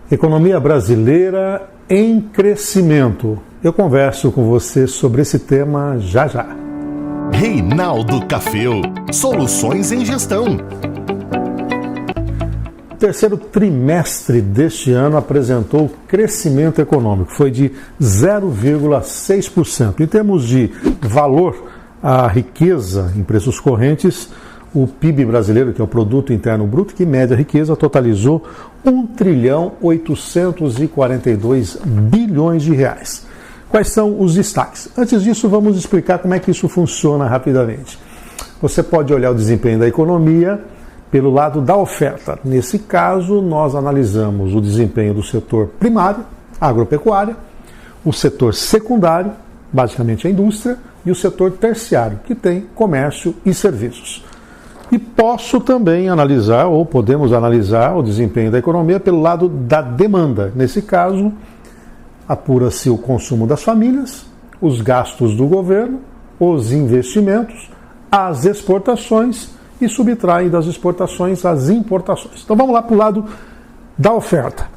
Economia brasileira em crescimento. Eu converso com você sobre esse tema já já. Reinaldo Caféu, soluções em gestão. O terceiro trimestre deste ano apresentou crescimento econômico, foi de 0,6%. Em termos de valor à riqueza em preços correntes, o PIB brasileiro, que é o Produto Interno Bruto, que mede a riqueza, totalizou 1.842 bilhões de reais. Quais são os destaques? Antes disso, vamos explicar como é que isso funciona rapidamente. Você pode olhar o desempenho da economia pelo lado da oferta. Nesse caso, nós analisamos o desempenho do setor primário, agropecuária, o setor secundário, basicamente a indústria, e o setor terciário, que tem comércio e serviços. E posso também analisar, ou podemos analisar, o desempenho da economia pelo lado da demanda. Nesse caso, apura-se o consumo das famílias, os gastos do governo, os investimentos, as exportações e subtrai das exportações as importações. Então vamos lá para o lado da oferta.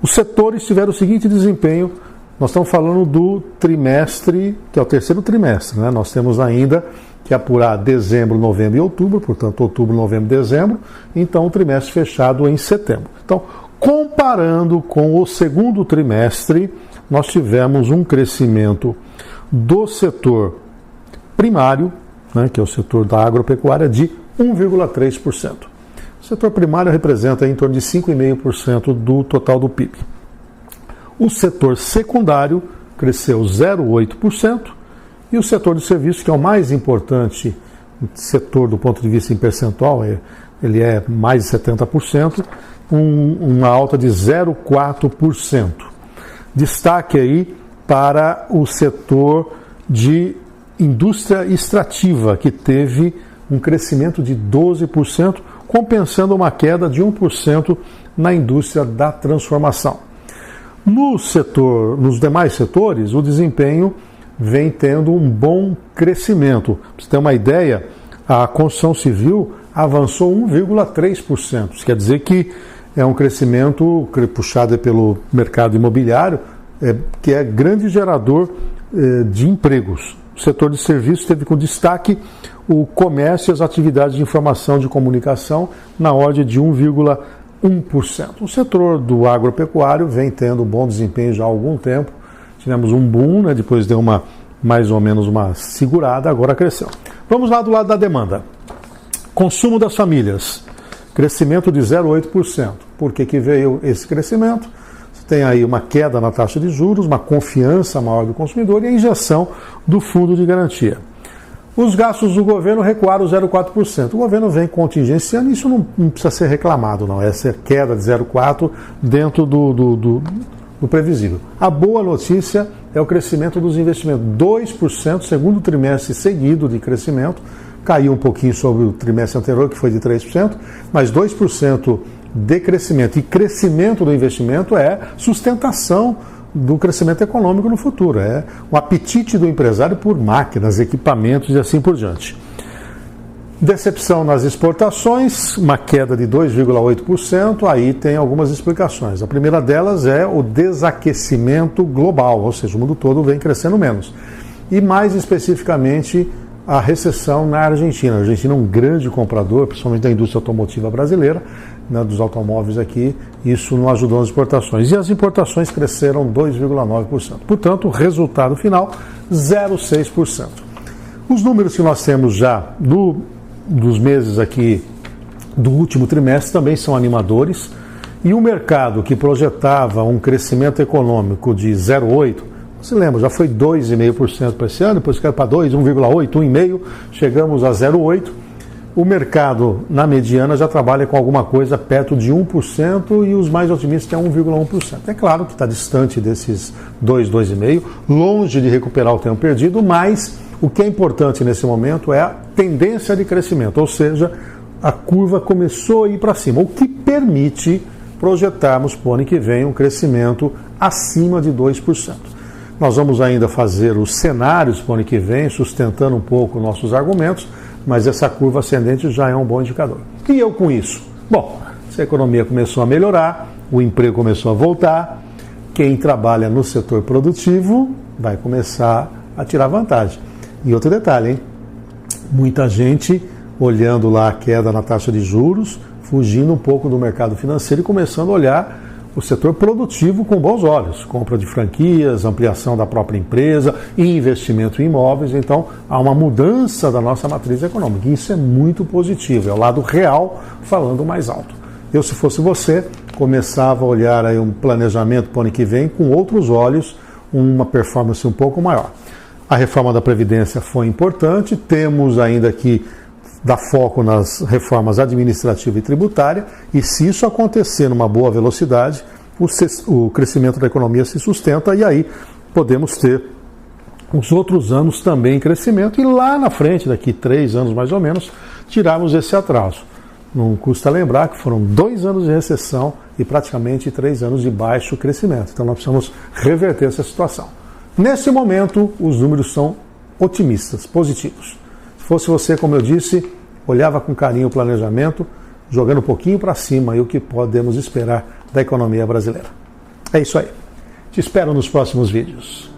Os setores tiveram o seguinte desempenho. Nós estamos falando do trimestre, que é o terceiro trimestre, né? Nós temos ainda que apurar dezembro, novembro e outubro, portanto outubro, novembro e dezembro, então o trimestre fechado em setembro. Então, comparando com o segundo trimestre, nós tivemos um crescimento do setor primário, né, que é o setor da agropecuária, de 1,3%. O setor primário representa em torno de 5,5% do total do PIB. O setor secundário cresceu 0,8%, e o setor de serviços, que é o mais importante setor do ponto de vista em percentual, ele é mais de 70%, uma alta de 0,4%. Destaque aí para o setor de indústria extrativa, que teve um crescimento de 12%, compensando uma queda de 1% na indústria da transformação. Nos demais setores, o desempenho vem tendo um bom crescimento. Para você ter uma ideia, a construção civil avançou 1,3%. Isso quer dizer que é um crescimento puxado pelo mercado imobiliário, que é grande gerador de empregos. O setor de serviços teve com destaque o comércio e as atividades de informação e de comunicação na ordem de 1,1%. O setor do agropecuário vem tendo bom desempenho já há algum tempo. Tivemos um boom, né, depois deu mais ou menos uma segurada, agora cresceu. Vamos lá do lado da demanda. Consumo das famílias, crescimento de 0,8%. Por que veio esse crescimento? Você tem aí uma queda na taxa de juros, uma confiança maior do consumidor e a injeção do fundo de garantia. Os gastos do governo recuaram 0,4%. O governo vem contingenciando e isso não precisa ser reclamado, não. Essa queda de 0,4% dentro do previsível. A boa notícia é o crescimento dos investimentos. 2%, segundo trimestre seguido de crescimento, caiu um pouquinho sobre o trimestre anterior, que foi de 3%, mas 2% de crescimento. E crescimento do investimento é sustentação do crescimento econômico no futuro. É o apetite do empresário por máquinas, equipamentos e assim por diante. Decepção nas exportações, uma queda de 2,8%, aí tem algumas explicações. A primeira delas é o desaquecimento global, ou seja, o mundo todo vem crescendo menos. E mais especificamente, a recessão na Argentina. A Argentina é um grande comprador, principalmente da indústria automotiva brasileira, né, dos automóveis aqui, isso não ajudou nas exportações. E as importações cresceram 2,9%. Portanto, o resultado final, 0,6%. Os números que nós temos já dos meses aqui do último trimestre também são animadores, e o mercado que projetava um crescimento econômico de 0,8%, você lembra, já foi 2,5% para esse ano, depois caiu para 2%, 1,8%, 1,5%, chegamos a 0,8%. O mercado, na mediana, já trabalha com alguma coisa perto de 1% e os mais otimistas é 1,1%. É claro que está distante desses 2%, 2,5%, longe de recuperar o tempo perdido, mas o que é importante nesse momento é a tendência de crescimento, ou seja, a curva começou a ir para cima, o que permite projetarmos para o ano que vem um crescimento acima de 2%. Nós vamos ainda fazer os cenários para o ano que vem, sustentando um pouco nossos argumentos, mas essa curva ascendente já é um bom indicador. E eu com isso? Bom, se a economia começou a melhorar, o emprego começou a voltar, quem trabalha no setor produtivo vai começar a tirar vantagem. E outro detalhe, hein? Muita gente olhando lá a queda na taxa de juros, fugindo um pouco do mercado financeiro e começando a olhar o setor produtivo com bons olhos. Compra de franquias, ampliação da própria empresa, investimento em imóveis. Então, há uma mudança da nossa matriz econômica. E isso é muito positivo, é o lado real falando mais alto. Eu, se fosse você, começava a olhar aí um planejamento para o ano que vem com outros olhos, uma performance um pouco maior. A reforma da Previdência foi importante, temos ainda que dar foco nas reformas administrativa e tributária, e se isso acontecer numa boa velocidade, o crescimento da economia se sustenta e aí podemos ter os outros anos também em crescimento e lá na frente, daqui 3 anos mais ou menos, tirarmos esse atraso. Não custa lembrar que foram 2 anos de recessão e praticamente 3 anos de baixo crescimento. Então nós precisamos reverter essa situação. Nesse momento, os números são otimistas, positivos. Se fosse você, como eu disse, olhava com carinho o planejamento, jogando um pouquinho para cima e o que podemos esperar da economia brasileira. É isso aí. Te espero nos próximos vídeos.